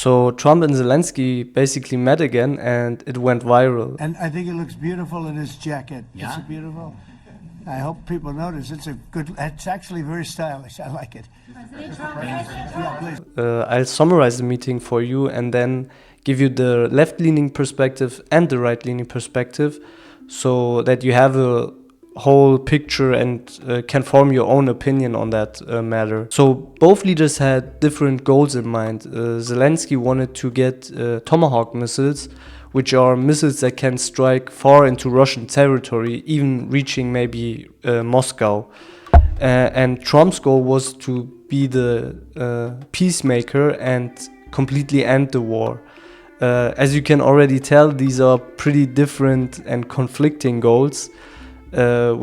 So Trump and Zelensky basically met again, and it went viral. And I think it looks beautiful in his jacket. Yeah? It's beautiful. I hope people notice. It's actually very stylish. I like it. Yeah, please. I'll summarize the meeting for you and then give you the left-leaning perspective and the right-leaning perspective, so that you have a whole picture and can form your own opinion on that matter. So both leaders had different goals in mind. Zelensky wanted to get Tomahawk missiles, which are missiles that can strike far into Russian territory, even reaching maybe Moscow. And Trump's goal was to be the peacemaker and completely end the war. As you can already tell, these are pretty different and conflicting goals,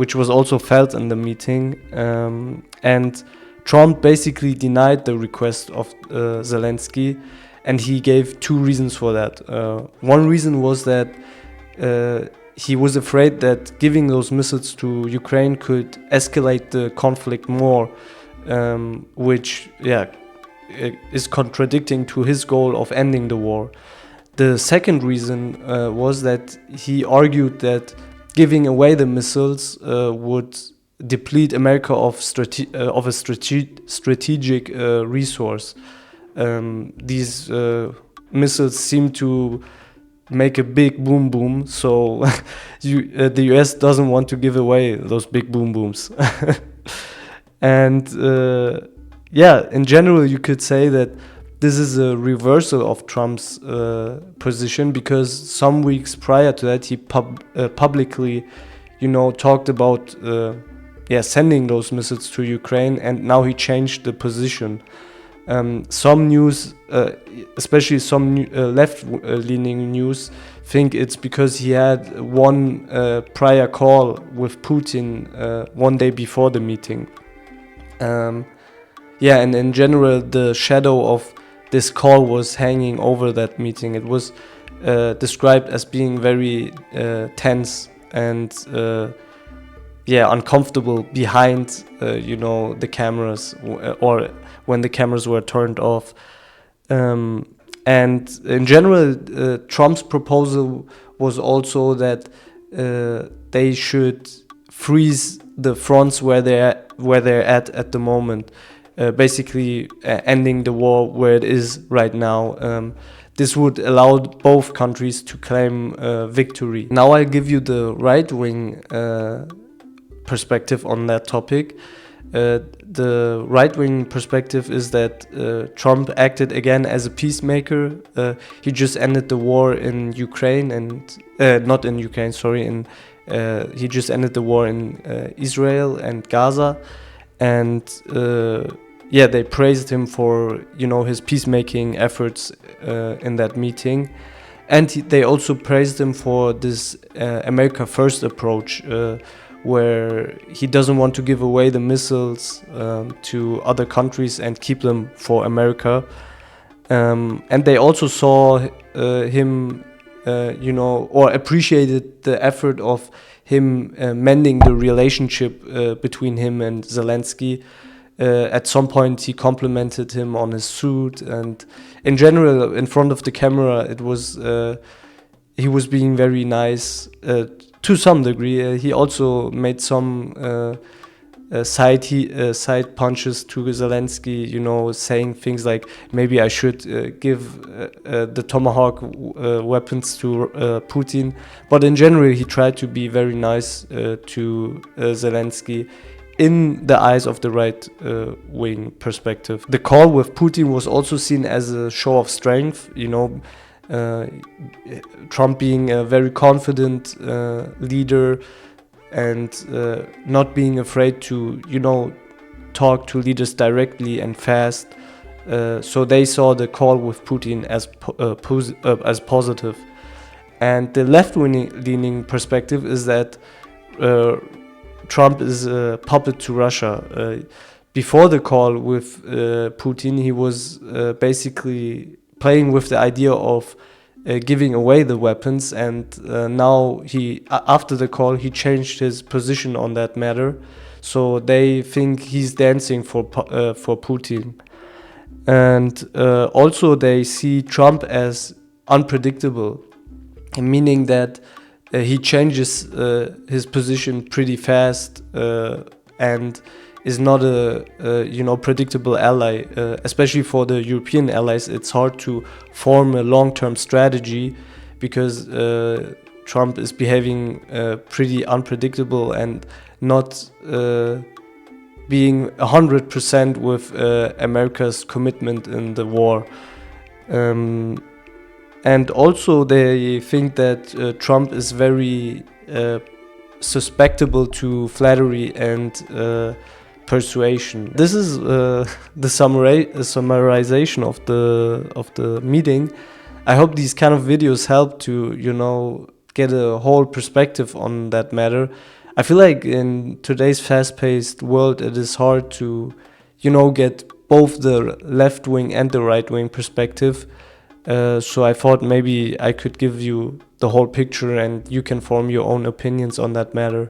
which was also felt in the meeting. And Trump basically denied the request of Zelensky, and he gave two reasons for that. One reason was that he was afraid that giving those missiles to Ukraine could escalate the conflict more, which is contradicting to his goal of ending the war. The second reason was that he argued that giving away the missiles would deplete America of a strategic resource. These missiles seem to make a big boom boom, so the US doesn't want to give away those big boom booms. And in general, you could say that this is a reversal of Trump's position, because some weeks prior to that he publicly, talked about sending those missiles to Ukraine, and now he changed the position. Some news, especially some left-leaning news, think it's because he had one prior call with Putin one day before the meeting. And in general, the shadow of this call was hanging over that meeting. It was described as being very tense and uncomfortable behind, the cameras, or when the cameras were turned off. And in general, Trump's proposal was also that they should freeze the fronts where they're at the moment, basically ending the war where it is right now. This would allow both countries to claim victory. Now I'll give you the right-wing perspective on that topic. The right-wing perspective is that Trump acted again as a peacemaker. He just ended the war in Ukraine, and not in Ukraine, sorry. He just ended the war in Israel and Gaza, and they praised him for his peacemaking efforts in that meeting, and they also praised him for this America First approach, where he doesn't want to give away the missiles to other countries and keep them for America. And they also saw him, or appreciated the effort of him mending the relationship between him and Zelensky. At some point, he complimented him on his suit, and in general, in front of the camera, it was he was being very nice. To some degree, he also made some side punches to Zelensky, saying things like, maybe I should give the Tomahawk weapons to Putin. But in general, he tried to be very nice to Zelensky in the eyes of the right-wing perspective. The call with Putin was also seen as a show of strength, Trump being a very confident leader and not being afraid to, talk to leaders directly and fast. So they saw the call with Putin as positive. And the left-leaning perspective is that Trump is a puppet to Russia. Before the call with Putin, he was basically playing with the idea of giving away the weapons, and now after the call, he changed his position on that matter. So they think he's dancing for Putin. And also they see Trump as unpredictable, meaning that he changes his position pretty fast and is not a predictable ally, especially for the European allies. It's hard to form a long-term strategy because Trump is behaving pretty unpredictable and not being 100% with America's commitment in the war. And also they think that Trump is very susceptible to flattery and persuasion. This is the summarization of the meeting. I hope these kind of videos help to, get a whole perspective on that matter. I feel like in today's fast-paced world, it is hard to, get both the left-wing and the right-wing perspective. So I thought maybe I could give you the whole picture and you can form your own opinions on that matter.